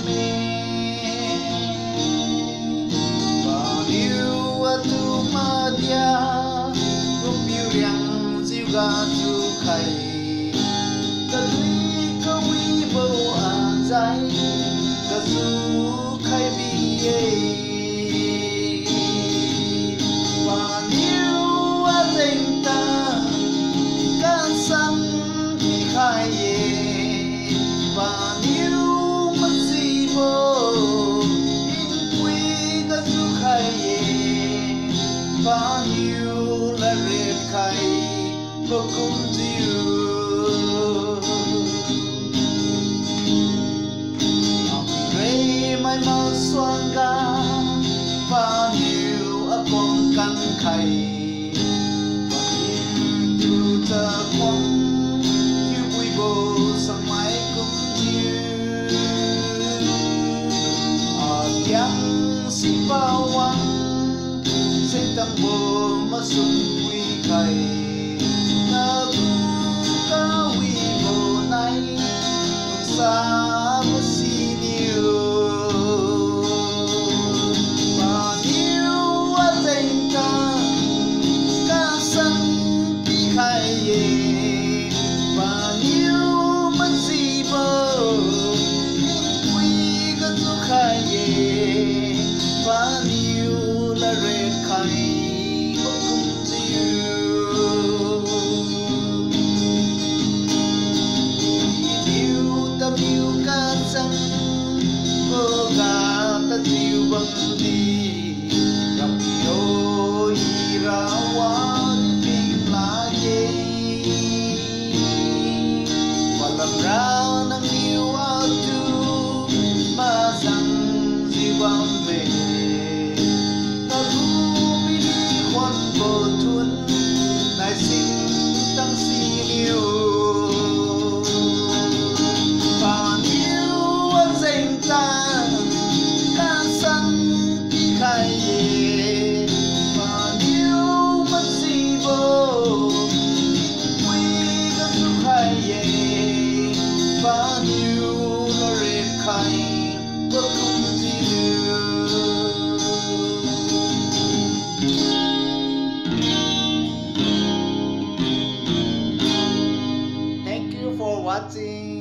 mê bao nhiêu tu ma dia có biểu rằng dịu ga tu khay ta lui có vi bầu an dài ta du khay bi bao nhiêu tình ta can sang khi khai và nếu mất gì vô in quý các du khai và nhiều là rệt khai vô cùng dịu rê mai mau xoan ga và nhiều ở con căn khai ta quăng như bụi bồ sang mãi cũng như ở tiếng xin bao quăng sẽ tăng bồ mà xuân quy khai ngờ tu ca quy bồ này không xa một xì nhiều và nhiều ở tình ta ca sân khai và nhiều mất gì bơ quý các du khai và nhiều là rệt khai vô cùng dịu yêu ta yêu ca rằng vô cả ta dịu bằng đi gặp yêu ra hoa làm ra nắng yêu áo tu mà rằng dịu bao về ta thu mi đi khoan bồ thuần này xin tăng xin yêu và yêu anh dành ta ca sang khi khai và yêu mất gì vô quý các du khai và nhiều nó rệt khai vô cùng dịu. Thank you for watching.